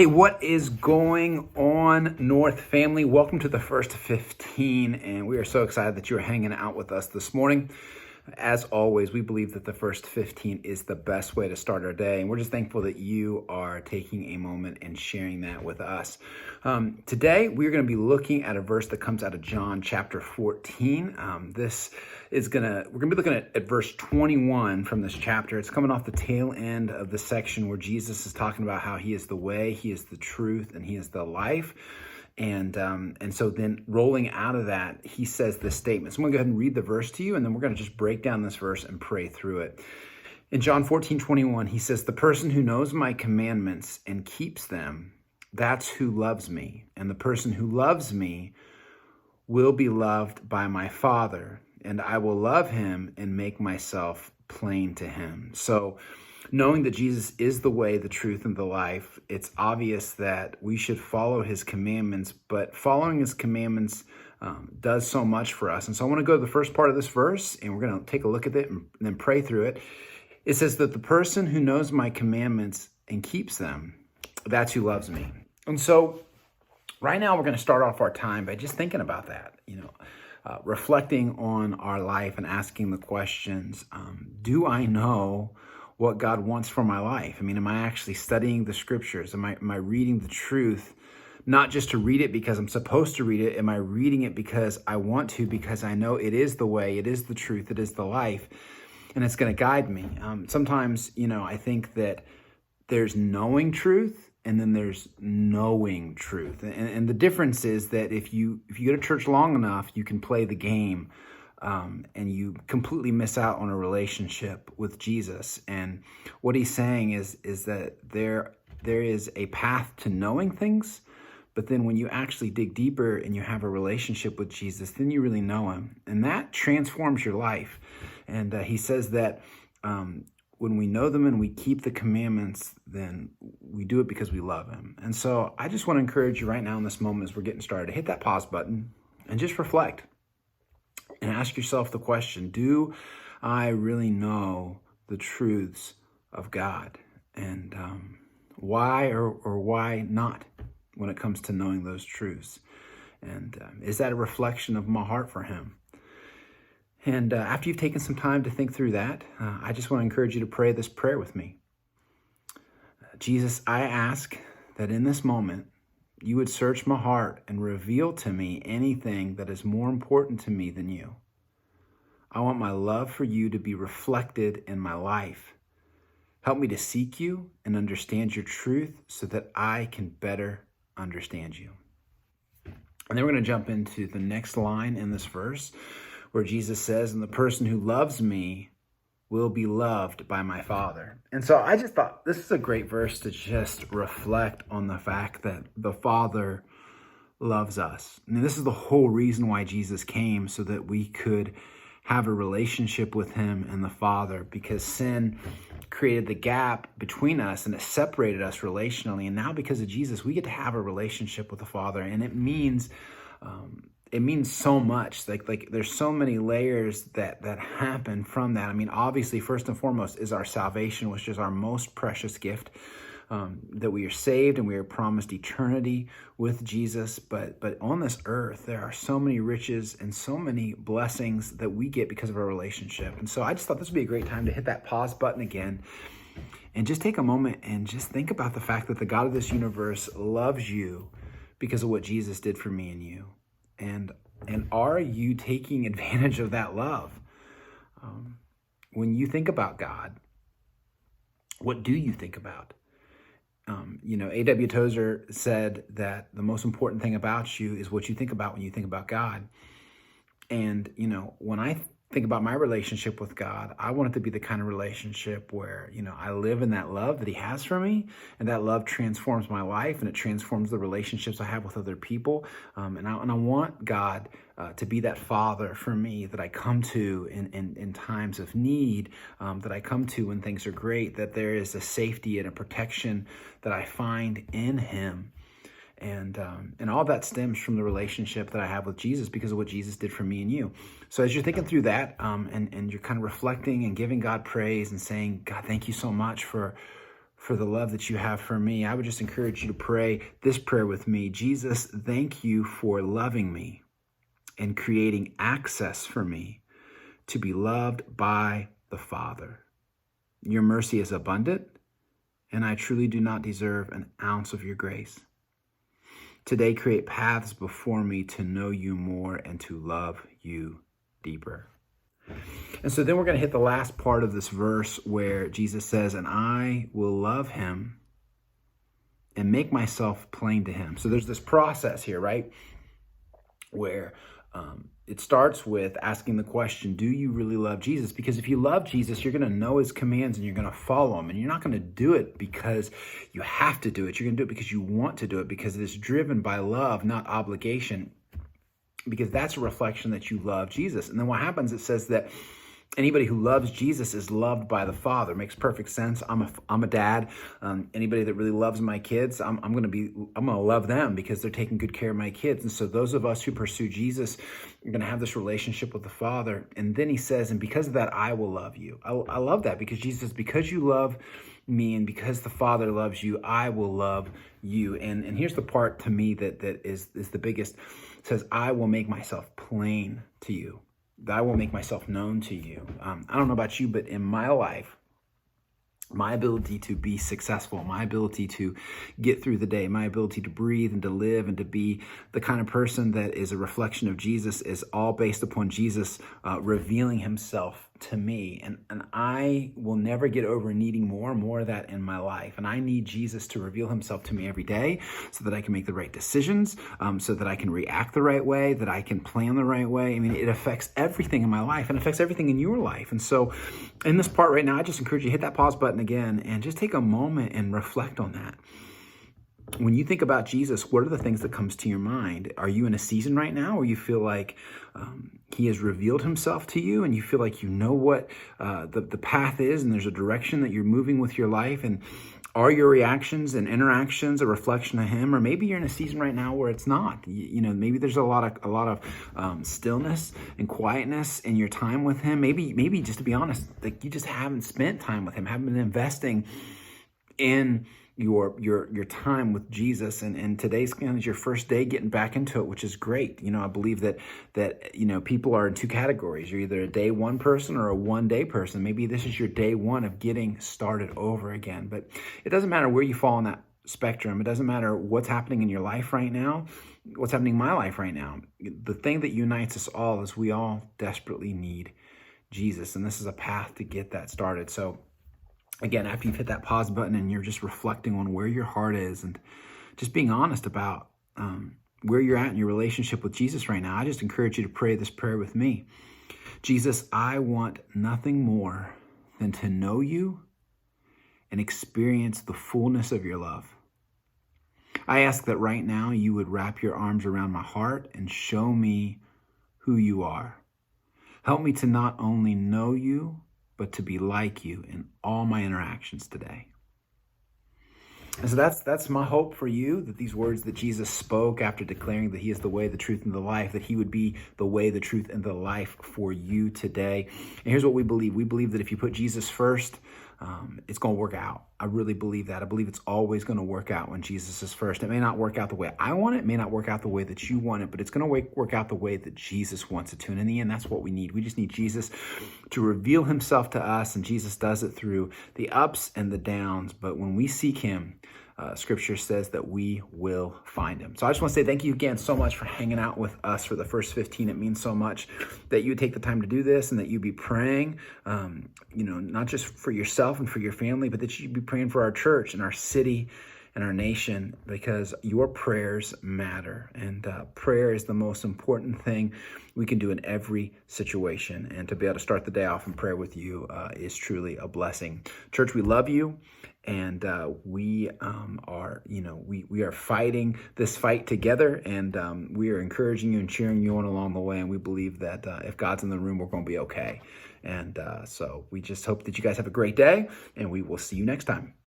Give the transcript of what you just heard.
Hey, what is going on, North family? Welcome to the First 15, and we are so excited that you are hanging out with us this morning. As always, we believe that the First 15 is the best way to start our day, and we're just thankful that you are taking a moment and sharing that with us. Today, we're going to be looking at a verse that comes out of John chapter 14. We're going to be looking at verse 21 from this chapter. It's coming off the tail end of the section where Jesus is talking about how he is the way, he is the truth, and he is the life. And so then rolling out of that, he says this statement. So I'm going to go ahead and read the verse to you, and then we're going to just break down this verse and pray through it. In John 14:21, he says, "The person who knows my commandments and keeps them, that's who loves me. And the person who loves me will be loved by my Father, and I will love him and make myself plain to him." So knowing that Jesus is the way, the truth, and the life, it's obvious that we should follow his commandments, but following his commandments does so much for us. And so I want to go to the first part of this verse, and we're going to take a look at it and then pray through it. It says that the person who knows my commandments and keeps them, that's who loves me. And so right now we're going to start off our time by just thinking about that, reflecting on our life and asking the questions, do I know what God wants for my life? I mean, am I actually studying the scriptures? Am I reading the truth, not just to read it because I'm supposed to read it? Am I reading it because I want to, because I know it is the way, it is the truth, it is the life, and it's going to guide me? Sometimes, I think that there's knowing truth and then there's knowing truth. And the difference is that if you go to church long enough, you can play the game, and you completely miss out on a relationship with Jesus. And what he's saying is that there is a path to knowing things, but then when you actually dig deeper and you have a relationship with Jesus, then you really know him, and that transforms your life. And he says that when we know them and we keep the commandments, then we do it because we love him. And so I just want to encourage you right now in this moment as we're getting started to hit that pause button and just reflect. And ask yourself the question, do I really know the truths of God? And why or why not when it comes to knowing those truths? And is that a reflection of my heart for him? And after you've taken some time to think through that, I just want to encourage you to pray this prayer with me. Jesus, I ask that in this moment, you would search my heart and reveal to me anything that is more important to me than you. I want my love for you to be reflected in my life. Help me to seek you and understand your truth so that I can better understand you. And then we're going to jump into the next line in this verse where Jesus says, "And the person who loves me will be loved by my Father." And so I just thought this is a great verse to just reflect on the fact that the Father loves us. I mean, this is the whole reason why Jesus came, so that we could have a relationship with him and the Father, because sin created the gap between us and it separated us relationally. And now because of Jesus, we get to have a relationship with the Father, and it means so much. Like there's so many layers that happen from that. I mean, obviously, first and foremost is our salvation, which is our most precious gift, that we are saved and we are promised eternity with Jesus. But on this earth, there are so many riches and so many blessings that we get because of our relationship. And so I just thought this would be a great time to hit that pause button again and just take a moment and just think about the fact that the God of this universe loves you because of what Jesus did for me and you. And are you taking advantage of that love? When you think about God, what do you think about? A.W. Tozer said that the most important thing about you is what you think about when you think about God. And, when I think about my relationship with God, I want it to be the kind of relationship where, I live in that love that he has for me, and that love transforms my life and it transforms the relationships I have with other people. And I want God to be that Father for me that I come to in times of need, that I come to when things are great, that there is a safety and a protection that I find in him. And all that stems from the relationship that I have with Jesus because of what Jesus did for me and you. So as you're thinking through that, and you're kind of reflecting and giving God praise and saying, God, thank you so much for for the love that you have for me, I would just encourage you to pray this prayer with me. Jesus, thank you for loving me and creating access for me to be loved by the Father. Your mercy is abundant, and I truly do not deserve an ounce of your grace. Today, create paths before me to know you more and to love you deeper. And so then we're going to hit the last part of this verse where Jesus says, and I will love him and make myself plain to him. So there's this process here, right? Where it starts with asking the question, do you really love Jesus? Because if you love Jesus, you're going to know his commands and you're going to follow him. And you're not going to do it because you have to do it. You're going to do it because you want to do it, because it is driven by love, not obligation, because that's a reflection that you love Jesus. And then what happens, it says that anybody who loves Jesus is loved by the Father. Makes perfect sense. I'm a dad. Anybody that really loves my kids, I'm gonna love them because they're taking good care of my kids. And so those of us who pursue Jesus are gonna have this relationship with the Father. And then he says, and because of that, I will love you. I love that, because Jesus says, because you love me and because the Father loves you, I will love you. And here's the part to me that is the biggest. It says, I will make myself plain to you. That I will make myself known to you. I don't know about you, but in my life, my ability to be successful, my ability to get through the day, my ability to breathe and to live and to be the kind of person that is a reflection of Jesus is all based upon Jesus revealing himself to me. And I will never get over needing more and more of that in my life. And I need Jesus to reveal himself to me every day so that I can make the right decisions, so that I can react the right way, that I can plan the right way. I mean, it affects everything in my life and affects everything in your life. And so in this part right now, I just encourage you to hit that pause button again and just take a moment and reflect on that. When you think about Jesus, what are the things that comes to your mind? Are you in a season right now where you feel like he has revealed himself to you and you feel like you know what the path is and there's a direction that you're moving with your life? And are your reactions and interactions a reflection of him? Or maybe you're in a season right now where it's not. You know, maybe there's a lot of stillness and quietness in your time with him. Maybe just to be honest, like you just haven't spent time with him, haven't been investing in your time with Jesus, and today's kind of your first day getting back into it, which is great. You know, I believe that you know, people are in two categories. You're either a day one person or a one day person. Maybe this is your day one of getting started over again. But it doesn't matter where you fall on that spectrum. It doesn't matter what's happening in your life right now, what's happening in my life right now. The thing that unites us all is we all desperately need Jesus, and this is a path to get that started. So again, after you've hit that pause button and you're just reflecting on where your heart is and just being honest about where you're at in your relationship with Jesus right now, I just encourage you to pray this prayer with me. Jesus, I want nothing more than to know you and experience the fullness of your love. I ask that right now you would wrap your arms around my heart and show me who you are. Help me to not only know you, but to be like you in all my interactions today. And so that's my hope for you, that these words that Jesus spoke after declaring that he is the way, the truth, and the life, that he would be the way, the truth, and the life for you today. And here's what we believe. We believe that if you put Jesus first, it's going to work out. I really believe that. I believe it's always going to work out when Jesus is first. It may not work out the way I want it. It may not work out the way that you want it, but it's going to work out the way that Jesus wants it to. And in the end, that's what we need. We just need Jesus to reveal himself to us, and Jesus does it through the ups and the downs. But when we seek him, Scripture says that we will find him. So I just want to say thank you again so much for hanging out with us for the first 15. It means so much that you take the time to do this and that you be praying, not just for yourself and for your family, but that you be praying for our church and our city and our nation, because your prayers matter. And prayer is the most important thing we can do in every situation. And to be able to start the day off in prayer with you is truly a blessing. Church, we love you. And we are fighting this fight together, and we are encouraging you and cheering you on along the way. And we believe that if God's in the room, we're going to be okay. And so we just hope that you guys have a great day, and we will see you next time.